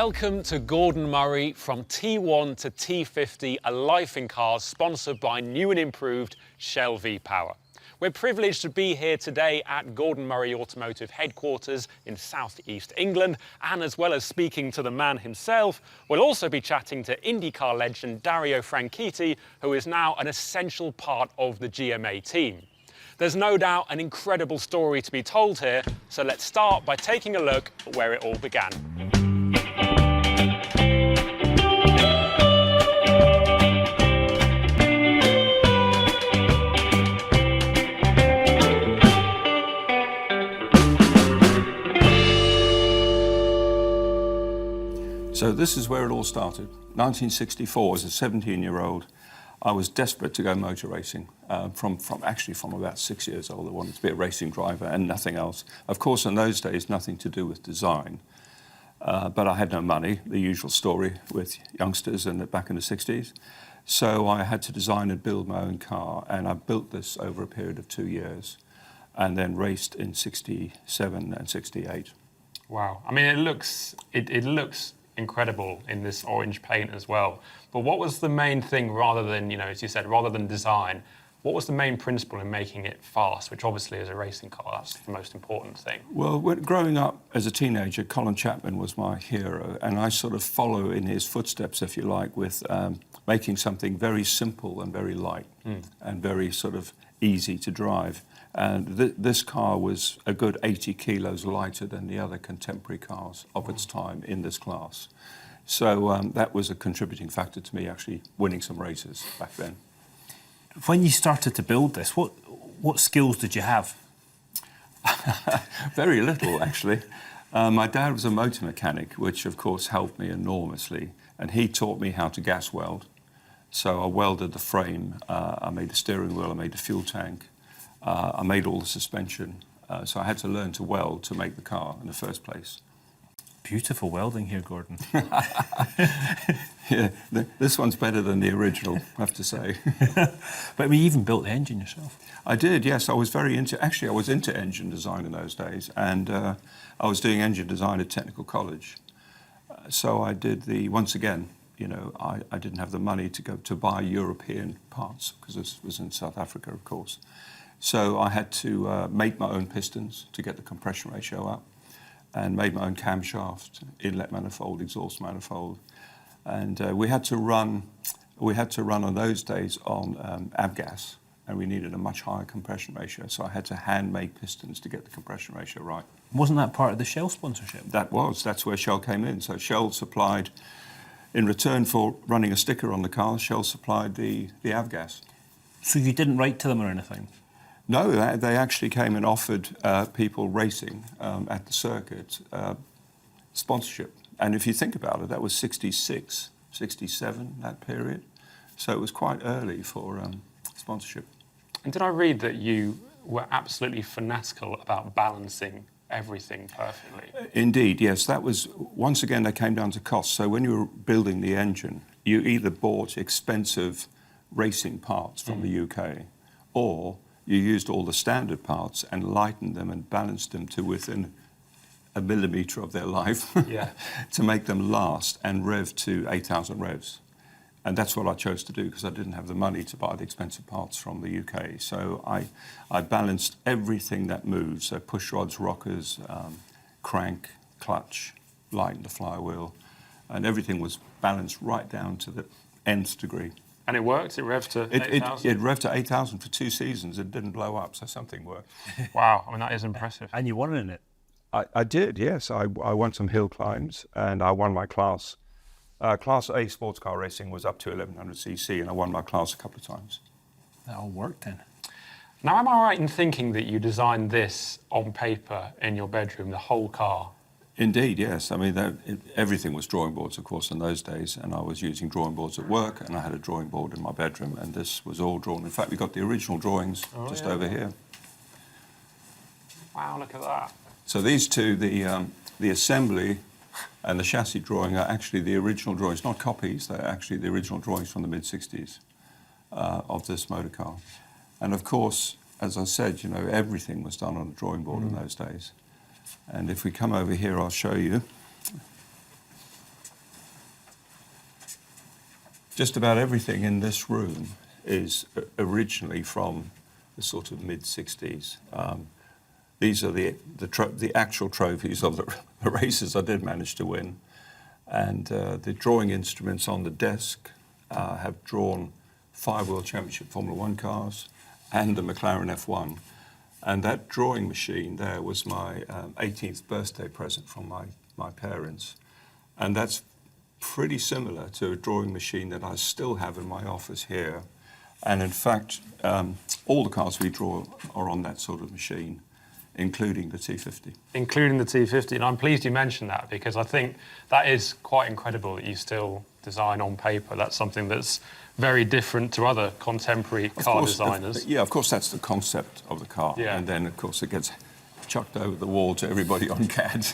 Welcome to Gordon Murray from T1 to T50, a life in cars sponsored by new and improved Shell V-Power. We're privileged to be here today at Gordon Murray Automotive headquarters in South East England, and as well as speaking to the man himself, we'll also be chatting to IndyCar legend Dario Franchitti, who is now an essential part of the GMA team. There's no doubt an incredible story to be told here, so let's start by taking a look at where it all began. So this is where it all started. 1964, as a 17-year-old, I was desperate to go motor racing. From about 6 years old, I wanted to be a racing driver and nothing else. Of course, in those days, nothing to do with design. But I had no money, the usual story with youngsters back in the 60s. So I had to design and build my own car, and I built this over a period of 2 years, and then raced in 67 and 68. Wow. I mean, it looks incredible in this orange paint as well. But what was the main thing, rather than, as you said, rather than design, what was the main principle in making it fast, which obviously is a racing car, that's the most important thing? Well, growing up as a teenager, Colin Chapman was my hero, and I sort of follow in his footsteps, if you like, with making something very simple and very light and very sort of easy to drive. And this car was a good 80 kilos lighter than the other contemporary cars of its time in this class. So that was a contributing factor to me actually winning some races back then. When you started to build this, what skills did you have? Very little, actually. My dad was a motor mechanic, which of course helped me enormously. And he taught me how to gas weld. So I welded the frame, I made the steering wheel, I made the fuel tank. I made all the suspension, so I had to learn to weld to make the car in the first place. Beautiful welding here, Gordon. Yeah, this one's better than the original, I have to say. But I mean, you even built the engine yourself. I did, yes. I was into engine design in those days, and I was doing engine design at Technical College. So I did once again, I didn't have the money to buy European parts, because this was in South Africa, of course. So I had to make my own pistons to get the compression ratio up, and made my own camshaft, inlet manifold, exhaust manifold, and we had to run on those days on avgas, and we needed a much higher compression ratio. So I had to hand make pistons to get the compression ratio right. Wasn't that part of the Shell sponsorship? That's where Shell came in. So Shell supplied, in return for running a sticker on the car, Shell supplied the avgas. So you didn't write to them or anything? No, they actually came and offered people racing at the circuit sponsorship. And if you think about it, that was 66, 67, that period. So it was quite early for sponsorship. And did I read that you were absolutely fanatical about balancing everything perfectly? Indeed, yes. That was, once again, they came down to cost. So when you were building the engine, you either bought expensive racing parts from the UK, or you used all the standard parts and lightened them and balanced them to within a millimetre of their life to make them last and rev to 8,000 revs. And that's what I chose to do, because I didn't have the money to buy the expensive parts from the UK. So I balanced everything that moved, so push rods, rockers, crank, clutch, lightened the flywheel, and everything was balanced right down to the nth degree. And it worked? It revved to 8,000? It revved to 8,000 for 2 seasons. It didn't blow up, so something worked. Wow, I mean, that is impressive. And you won in it? I did, yes. I won some hill climbs, and I won my class. Class A sports car racing was up to 1100cc, and I won my class a couple of times. That all worked then. Now, am I right in thinking that you designed this on paper in your bedroom, the whole car? Indeed, yes. I mean, everything was drawing boards, of course, in those days, and I was using drawing boards at work, and I had a drawing board in my bedroom, and this was all drawn. In fact, we got the original drawings over here. Wow, look at that. So these two, the assembly and the chassis drawing, are actually the original drawings, not copies. They're actually the original drawings from the mid-60s of this motor car. And of course, as I said, everything was done on a drawing board in those days. And if we come over here, I'll show you. Just about everything in this room is originally from the sort of mid-60s. These are the actual trophies of the races I did manage to win. And the drawing instruments on the desk have drawn 5 World Championship Formula One cars and the McLaren F1. And that drawing machine there was my 18th birthday present from my parents. And that's pretty similar to a drawing machine that I still have in my office here. And in fact, all the cars we draw are on that sort of machine, including the T50. Including the T50, and I'm pleased you mentioned that because I think that is quite incredible that you still design on paper. That's something that's very different to other contemporary car designers. Yeah, of course, that's the concept of the car. Yeah. And then, of course, it gets chucked over the wall to everybody on CAD.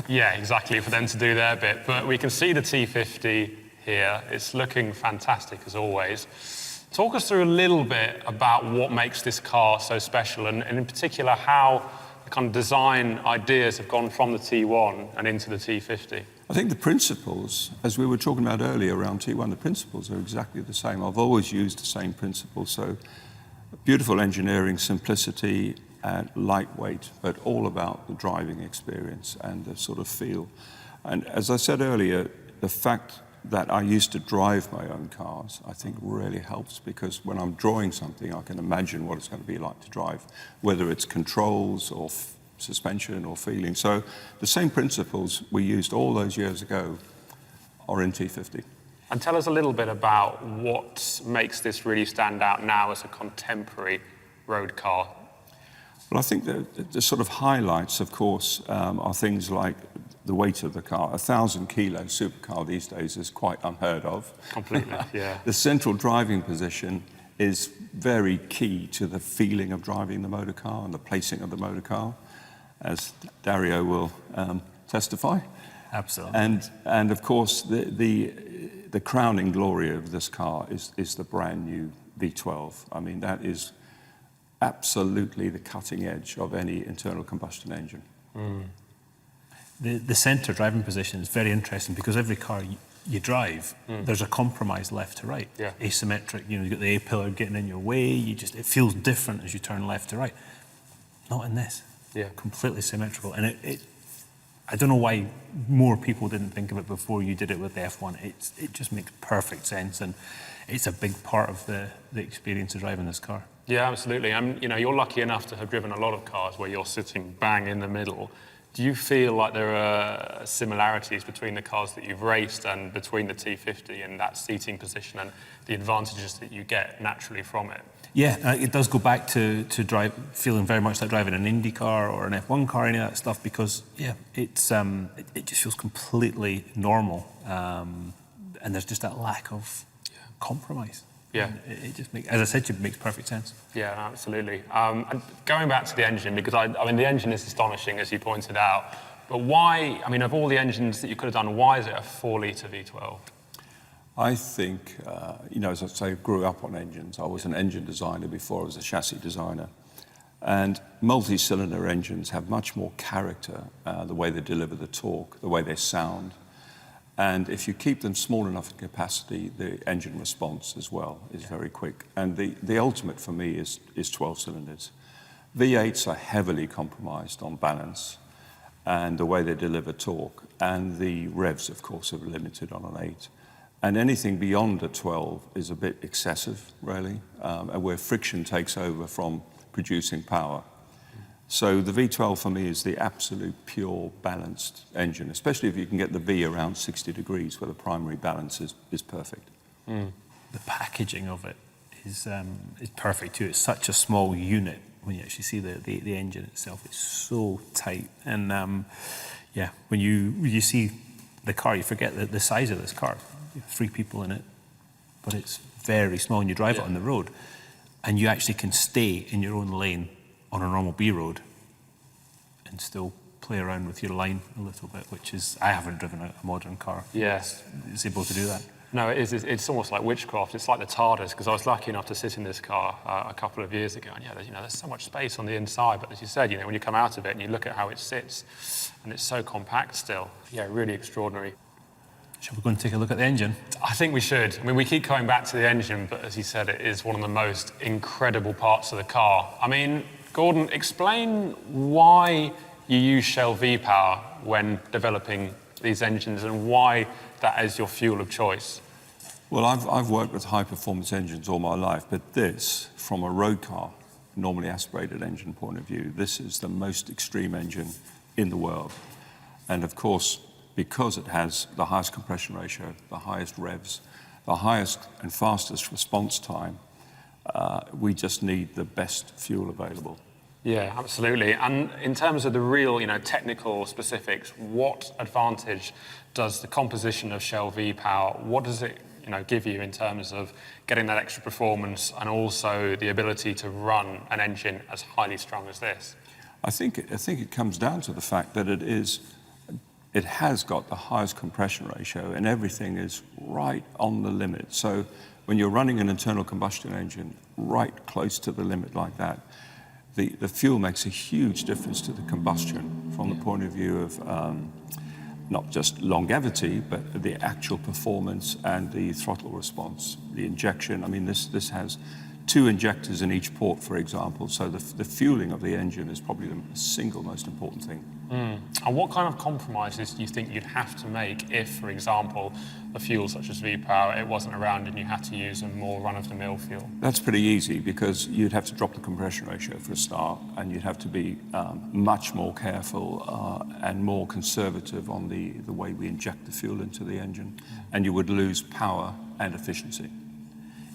Yeah, exactly, for them to do their bit. But we can see the T50 here. It's looking fantastic, as always. Talk us through a little bit about what makes this car so special, and in particular, how the kind of design ideas have gone from the T1 and into the T50. I think the principles, as we were talking about earlier around T1, the principles are exactly the same. I've always used the same principles. So beautiful engineering, simplicity, and lightweight, but all about the driving experience and the sort of feel. And as I said earlier, the fact that I used to drive my own cars, I think really helps, because when I'm drawing something, I can imagine what it's going to be like to drive, whether it's controls or suspension or feeling. So the same principles we used all those years ago are in T50. And tell us a little bit about what makes this really stand out now as a contemporary road car. Well, I think the sort of highlights, of course, are things like the weight of the car. 1,000 kilo supercar these days is quite unheard of. Completely, yeah. The central driving position is very key to the feeling of driving the motor car and the placing of the motor car, as Dario will testify. Absolutely. And of course, the crowning glory of this car is the brand new V12. I mean, that is absolutely the cutting edge of any internal combustion engine. Mm. The centre driving position is very interesting because every car you drive, there's a compromise left to right. Yeah. Asymmetric, you've got the A-pillar getting in your way, it feels different as you turn left to right. Not in this. Yeah. Completely symmetrical. And I don't know why more people didn't think of it before you did it with the F1. It just makes perfect sense, and it's a big part of the experience of driving this car. Yeah, absolutely. You're lucky enough to have driven a lot of cars where you're sitting bang in the middle. Do you feel like there are similarities between the cars that you've raced and between the T50 and that seating position and the advantages that you get naturally from it? Yeah, it does go back to feeling very much like driving an Indy car or an F1 car, any of that stuff, because it just feels completely normal, and there's just that lack of compromise. Yeah, it just makes, as I said, it makes perfect sense. Yeah, absolutely. And going back to the engine, because I mean the engine is astonishing, as you pointed out. But why? I mean, of all the engines that you could have done, why is it a 4-litre V12? I think, as I say, grew up on engines. I was an engine designer before I was a chassis designer. And multi-cylinder engines have much more character, the way they deliver the torque, the way they sound. And if you keep them small enough in capacity, the engine response as well is very quick. And the ultimate for me is 12 cylinders. V8s are heavily compromised on balance and the way they deliver torque. And the revs, of course, are limited on an 8. And anything beyond a 12 is a bit excessive, really, and where friction takes over from producing power. So the V12 for me is the absolute pure balanced engine, especially if you can get the V around 60 degrees where the primary balance is perfect. The packaging of it is perfect too. It's such a small unit when you actually see the engine itself. It's so tight, and when you see the car, you forget the size of this car. 3 people in it, but it's very small, and you drive it on the road, and you actually can stay in your own lane on a normal B road and still play around with your line a little bit, which is, I haven't driven a modern car. Yes. It's able to do that. No, it is. It's almost like witchcraft. It's like the TARDIS, because I was lucky enough to sit in this car a couple of years ago, and there's so much space on the inside. But as you said, when you come out of it and you look at how it sits, and it's so compact still. Yeah, really extraordinary. Shall we go and take a look at the engine? I think we should. I mean, we keep coming back to the engine, but as you said, it is one of the most incredible parts of the car. I mean, Gordon, explain why you use Shell V-Power when developing these engines and why that is your fuel of choice. Well, I've worked with high-performance engines all my life, but this, from a road car, normally aspirated engine point of view, this is the most extreme engine in the world. And of course, because it has the highest compression ratio, the highest revs, the highest and fastest response time, we just need the best fuel available. Yeah, absolutely. And in terms of the real, technical specifics, what advantage does the composition of Shell V-Power, what does it, give you in terms of getting that extra performance and also the ability to run an engine as highly strung as this? I think it comes down to the fact that it has got the highest compression ratio and everything is right on the limit. So when you're running an internal combustion engine right close to the limit like that, the fuel makes a huge difference to the combustion from the point of view of not just longevity, but the actual performance and the throttle response, the injection. I mean, this has 2 injectors in each port, for example, so the fueling of the engine is probably the single most important thing. And what kind of compromises do you think you'd have to make if, for example, a fuel such as V-Power, it wasn't around and you had to use a more run-of-the-mill fuel? That's pretty easy because you'd have to drop the compression ratio for a start, and you'd have to be much more careful and more conservative on the way we inject the fuel into the engine, and you would lose power and efficiency.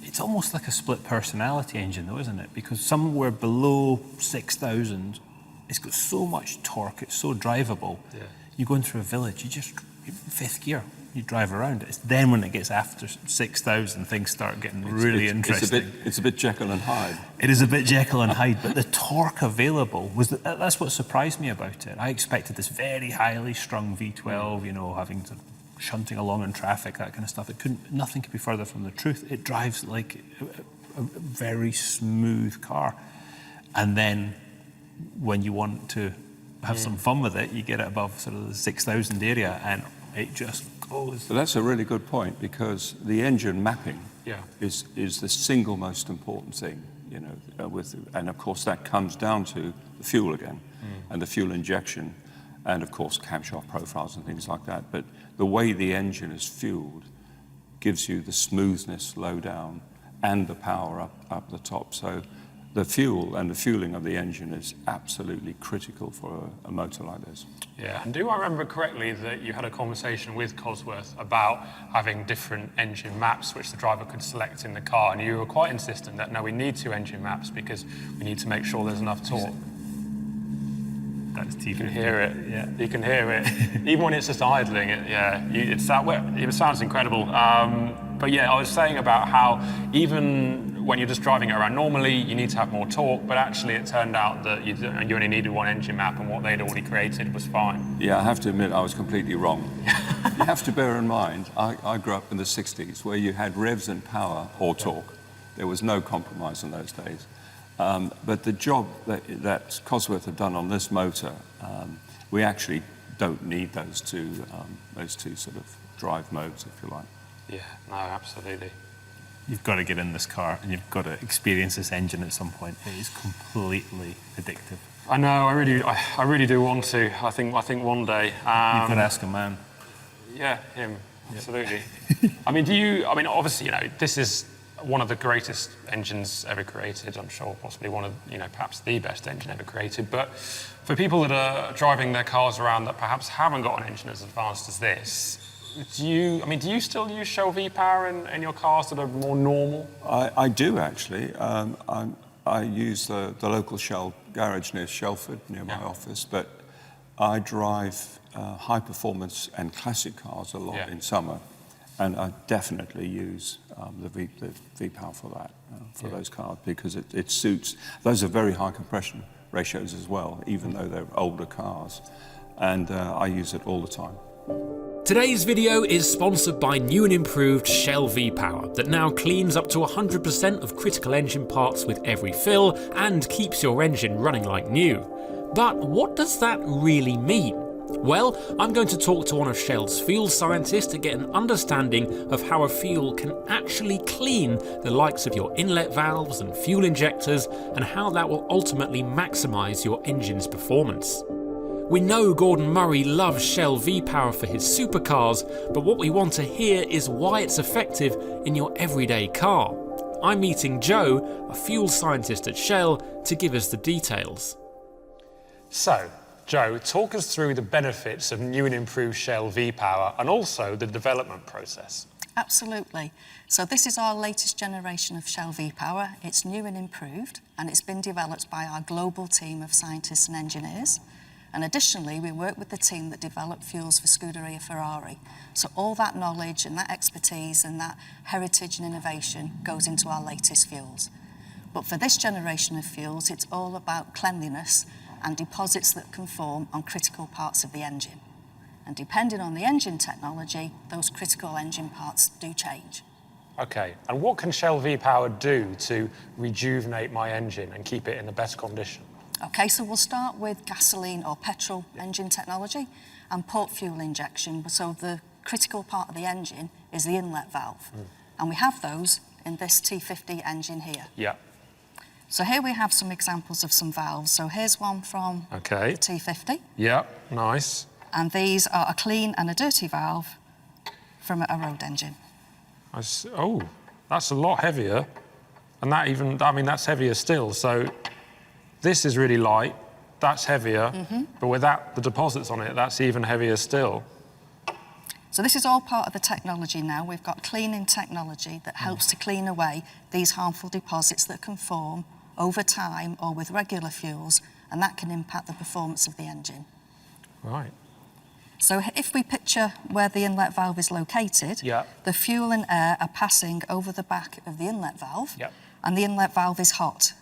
It's almost like a split personality engine though, isn't it? Because somewhere below 6,000, it's got so much torque, it's so drivable. Yeah. You go in through a village, you just, 5th gear, you drive around. It's then when it gets after 6,000, things start getting really interesting. It's a bit Jekyll and Hyde. It is a bit Jekyll and Hyde, but the torque available that's what surprised me about it. I expected this very highly strung V12, having to shunting along in traffic, that kind of stuff. Nothing could be further from the truth. It drives like a very smooth car. And then when you want to have some fun with it, you get it above sort of the 6,000 area and it just goes. So that's a really good point because the engine mapping is the single most important thing, and of course that comes down to the fuel again and the fuel injection and of course camshaft profiles and things like that. But the way the engine is fueled gives you the smoothness low down and the power up the top. So the fuel and the fueling of the engine is absolutely critical for a motor like this. Yeah, and do I remember correctly that you had a conversation with Cosworth about having different engine maps which the driver could select in the car, and you were quite insistent that no, we need 2 engine maps because we need to make sure there's enough torque. That's T50. You can hear it. Yeah. You can hear it. Even when it's just idling, it sounds incredible. But yeah, I was saying about how even when you're just driving it around normally, you need to have more torque, but actually it turned out that you only needed 1 engine map and what they'd already created was fine. Yeah, I have to admit I was completely wrong. You have to bear in mind, I grew up in the 60s where you had revs and power or torque. There was no compromise in those days. But the job that Cosworth have done on this motor, we actually don't need those two sort of drive modes, if you like. Yeah, no, absolutely. You've got to get in this car and you've got to experience this engine at some point. It is completely addictive. I know, I really do want to. I think one day. You've got to ask a man. Yeah, him, absolutely. Obviously, this is one of the greatest engines ever created, I'm sure, possibly one of, perhaps the best engine ever created. But for people that are driving their cars around that perhaps haven't got an engine as advanced as this, do you still use Shell V-Power in your cars that are more normal? I do actually. I use the local Shell garage near Shelford, near my office, but I drive high performance and classic cars a lot in summer. And I definitely use the V-Power for that, for those cars, because it suits. Those are very high compression ratios as well, even though they're older cars. And I use it all the time. Today's video is sponsored by new and improved Shell V-Power that now cleans up to 100% of critical engine parts with every fill and keeps your engine running like new. But what does that really mean? Well, I'm going to talk to one of Shell's fuel scientists to get an understanding of how a fuel can actually clean the likes of your inlet valves and fuel injectors, and how that will ultimately maximise your engine's performance. We know Gordon Murray loves Shell V-Power for his supercars, but what we want to hear is why it's effective in your everyday car. I'm meeting Joe, a fuel scientist at Shell, to give us the details. So, Joe, talk us through the benefits of new and improved Shell V-Power and also the development process. Absolutely. So this is our latest generation of Shell V-Power. It's new and improved, and it's been developed by our global team of scientists and engineers. And additionally, we work with the team that developed fuels for Scuderia Ferrari. So all that knowledge and that expertise and that heritage and innovation goes into our latest fuels. But for this generation of fuels, it's all about cleanliness and deposits that can form on critical parts of the engine. And depending on the engine technology, those critical engine parts do change. Okay, and what can Shell V-Power do to rejuvenate my engine and keep it in the best condition? Okay, so we'll start with gasoline or petrol engine technology and port fuel injection. So the critical part of the engine is the inlet valve. And we have those in this T50 engine here. Yeah. So here we have some examples of some valves. So here's one from the T50. Yeah, nice. And these are a clean and a dirty valve from a road engine. Oh, that's a lot heavier. And that's heavier still. So this is really light, that's heavier, but with the deposits on it, that's even heavier still. So this is all part of the technology now. We've got cleaning technology that helps to clean away these harmful deposits that can form over time or with regular fuels, and that can impact the performance of the engine. Right. So if we picture where the inlet valve is located, the fuel and air are passing over the back of the inlet valve, and the inlet valve is hot.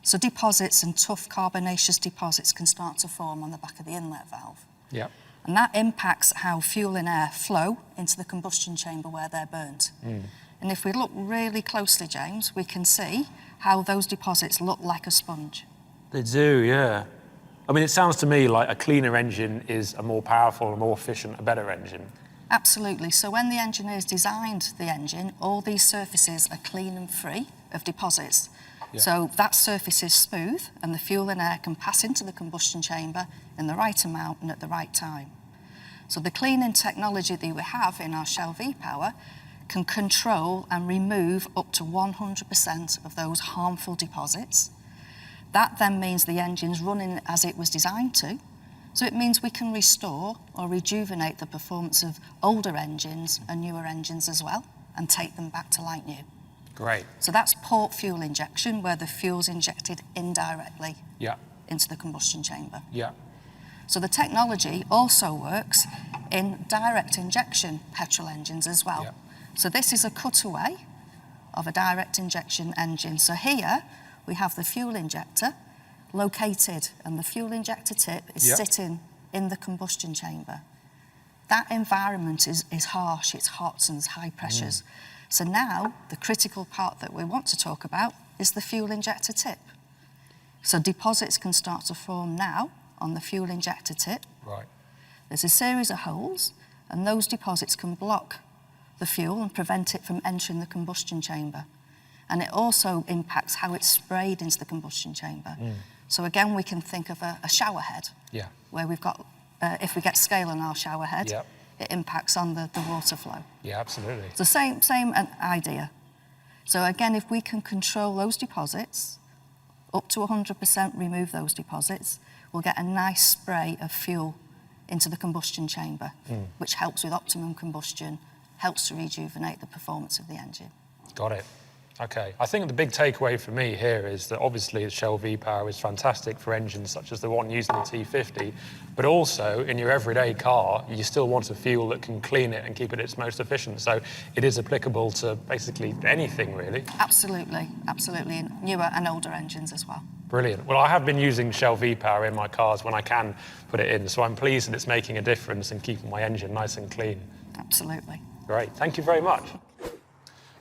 So deposits and tough carbonaceous deposits can start to form on the back of the inlet valve. Yeah. And that impacts how fuel and air flow into the combustion chamber where they're burnt. And if we look really closely, James, we can see how those deposits look like a sponge. They do, yeah. I mean, it sounds to me like a cleaner engine is a more powerful, a more efficient, a better engine. Absolutely. So when the engineers designed the engine, all these surfaces are clean and free of deposits. So that surface is smooth, and the fuel and air can pass into the combustion chamber in the right amount and at the right time. So the cleaning technology that we have in our Shell V-Power can control and remove up to 100% of those harmful deposits. That then means the engine's running as it was designed to. So it means we can restore or rejuvenate the performance of older engines and newer engines as well, and take them back to like new. Great. So that's port fuel injection, where the fuel's injected indirectly into the combustion chamber. Yeah. So the technology also works in direct injection petrol engines as well. So this is a cutaway of a direct injection engine. So here we have the fuel injector located, and the fuel injector tip is sitting in the combustion chamber. That environment is harsh, it's hot and there's high pressures. So now the critical part that we want to talk about is the fuel injector tip. So deposits can start to form now on the fuel injector tip. Right. There's a series of holes, and those deposits can block the fuel and prevent it from entering the combustion chamber. And it also impacts how it's sprayed into the combustion chamber. So again, we can think of a shower head, where we've got, if we get scale on our shower head, it impacts on the water flow. Yeah, absolutely. So same idea. So again, if we can control those deposits, up to 100% remove those deposits, we'll get a nice spray of fuel into the combustion chamber, which helps with optimum combustion, helps to rejuvenate the performance of the engine. Got it. Okay. I think the big takeaway for me here is that obviously the Shell V-Power is fantastic for engines such as the one using the T50, but also in your everyday car, you still want a fuel that can clean it and keep it its most efficient. So it is applicable to basically anything, really. Absolutely, absolutely, in newer and older engines as well. Brilliant. Well, I have been using Shell V-Power in my cars when I can put it in, so I'm pleased that it's making a difference and keeping my engine nice and clean. Absolutely. Great. Thank you very much.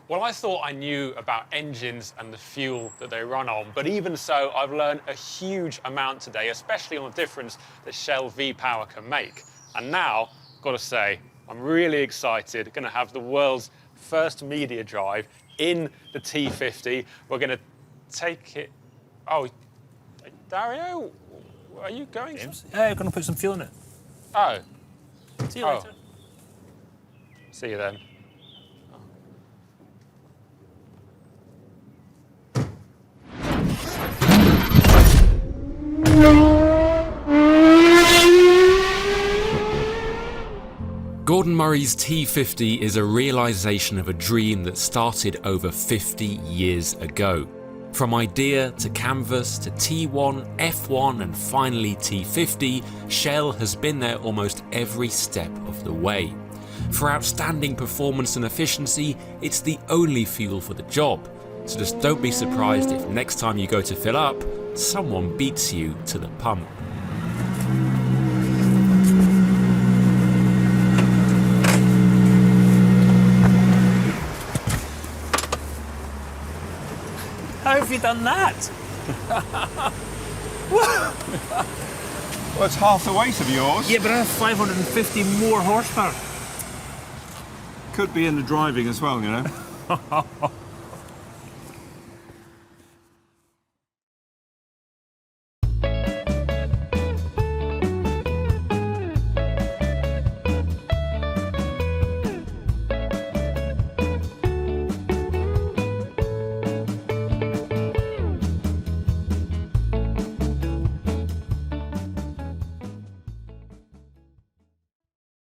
Well, I thought I knew about engines and the fuel that they run on, but even so, I've learned a huge amount today, especially on the difference that Shell V-Power can make. And now, got to say, I'm really excited. Going to have the world's first media drive in the T50. We're going to take it. Oh, Dario, are you going? James? Yeah, I'm going to put some fuel in it. Oh, See you Oh. later. see you then. Gordon Murray's T50 is a realisation of a dream that started over 50 years ago. From idea to canvas to T1, F1 and finally T50, Shell has been there almost every step of the way. For outstanding performance and efficiency, it's the only fuel for the job. So just don't be surprised if next time you go to fill up, someone beats you to the pump. How have you done that? Well, it's half the weight of yours. Yeah, but I have 550 more horsepower. Could be in the driving as well, you know.